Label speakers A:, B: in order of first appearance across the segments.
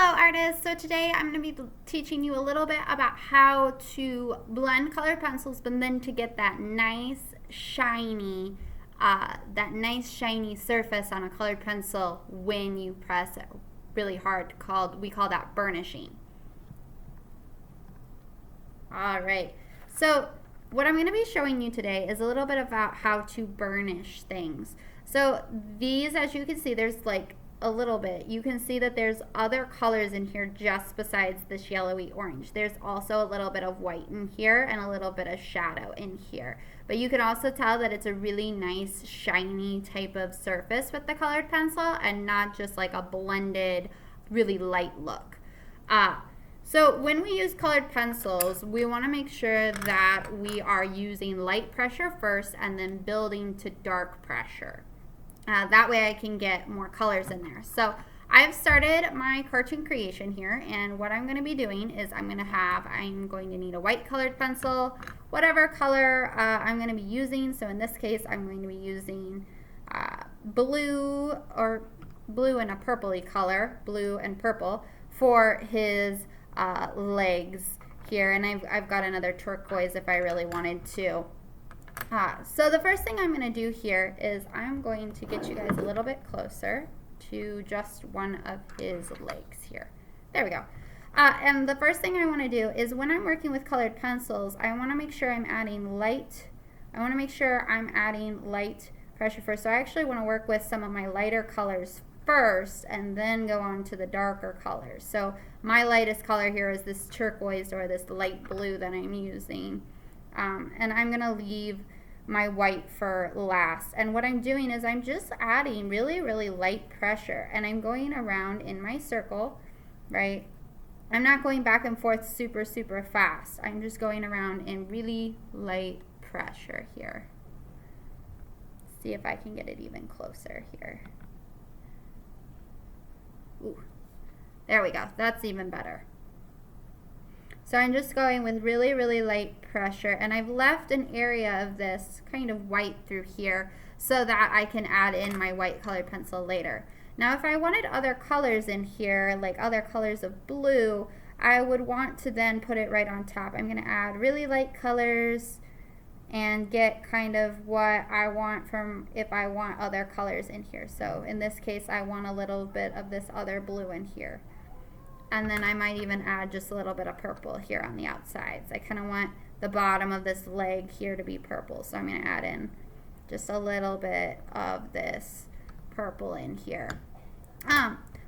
A: Hello artists! So today I'm going to be teaching you a little bit about how to blend colored pencils, but then to get that nice shiny surface on a colored pencil when you press it really hard. We call that burnishing. Alright, so what I'm going to be showing you today is a little bit about how to burnish things. So these, as you can see, there's like a little bit. You can see that there's other colors in here just besides this yellowy orange. There's also a little bit of white in here and a little bit of shadow in here. But you can also tell that it's a really nice shiny type of surface with the colored pencil and not just like a blended, really light look. So when we use colored pencils, we want to make sure that we are using light pressure first and then building to dark pressure. That way I can get more colors in there. So I've started my cartoon creation here, and what I'm going to be doing is I'm going to need a white colored pencil, whatever color I'm going to be using. So in this case I'm going to be using blue and a purpley color, blue and purple, for his legs here, and I've got another turquoise if I really wanted to. So the first thing I'm going to do here is I'm going to get you guys a little bit closer to just one of his legs here. There we go. And the first thing I want to do is when I'm working with colored pencils, I want to make sure I'm adding light. I want to make sure I'm adding light pressure first. So I actually want to work with some of my lighter colors first and then go on to the darker colors. So my lightest color here is this turquoise or this light blue that I'm using. And I'm going to leave my white for last. And what I'm doing is I'm just adding really, really light pressure, and I'm going around in my circle, right? I'm not going back and forth super, super fast. I'm just going around in really light pressure here. See if I can get it even closer here. Ooh, there we go. That's even better. So I'm just going with really, really light pressure, and I've left an area of this kind of white through here so that I can add in my white colored pencil later. Now if I wanted other colors in here, like other colors of blue, I would want to then put it right on top. I'm going to add really light colors and get kind of what I want from if I want other colors in here. So in this case I want a little bit of this other blue in here. And then I might even add just a little bit of purple here on the outsides. I kind of want the bottom of this leg here to be purple, so I'm going to add in just a little bit of this purple in here.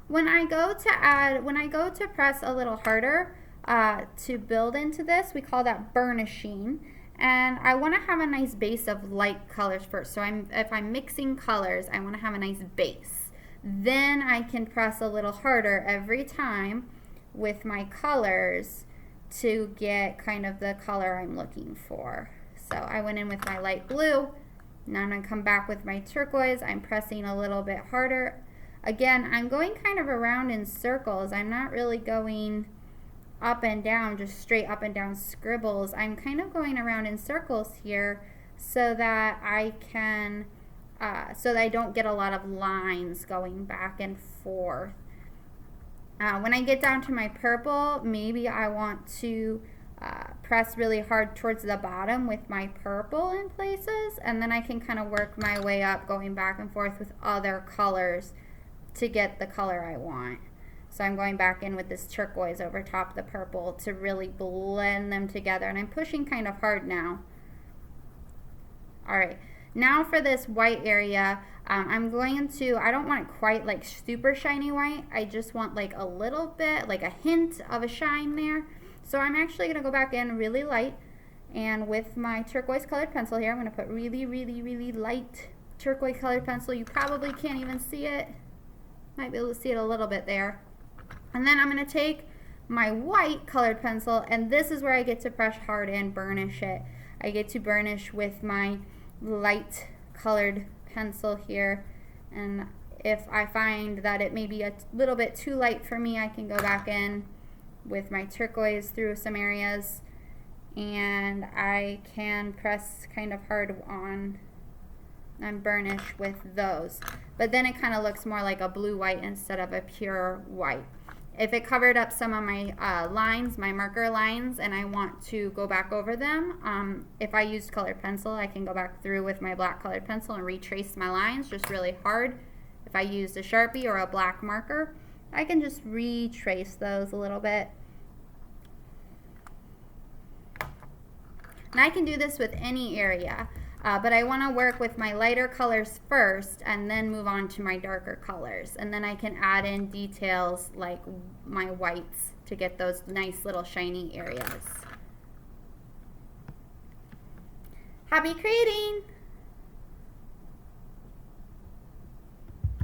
A: When I go to press a little harder to build into this, we call that burnishing. And I want to have a nice base of light colors first. So if I'm mixing colors, I want to have a nice base. Then I can press a little harder every time with my colors to get kind of the color I'm looking for. So I went in with my light blue. Now I'm going to come back with my turquoise. I'm pressing a little bit harder. Again, I'm going kind of around in circles. I'm not really going up and down, just straight up and down scribbles. I'm kind of going around in circles here so that I can so that I don't get a lot of lines going back and forth. When I get down to my purple, maybe I want to press really hard towards the bottom with my purple in places, and then I can kind of work my way up going back and forth with other colors to get the color I want. So I'm going back in with this turquoise over top of the purple to really blend them together, and I'm pushing kind of hard now. Alright. Now for this white area, I don't want it quite like super shiny white. I just want like a little bit, like a hint of a shine there. So I'm actually going to go back in really light, and with my turquoise colored pencil here, I'm going to put really, really, really light turquoise colored pencil. You probably can't even see it. Might be able to see it a little bit there. And then I'm going to take my white colored pencil, and this is where I get to press hard and burnish it. I get to burnish with my light colored pencil here, and if I find that it may be a little bit too light for me, I can go back in with my turquoise through some areas, and I can press kind of hard on and burnish with those. But then it kind of looks more like a blue-white instead of a pure white. if it covered up some of my lines, my marker lines, and I want to go back over them, if I used colored pencil, I can go back through with my black colored pencil and retrace my lines just really hard. If I used a Sharpie or a black marker, I can just retrace those a little bit. And I can do this with any area, but I want to work with my lighter colors first and then move on to my darker colors. And then I can add in details like my whites to get those nice little shiny areas. Happy creating!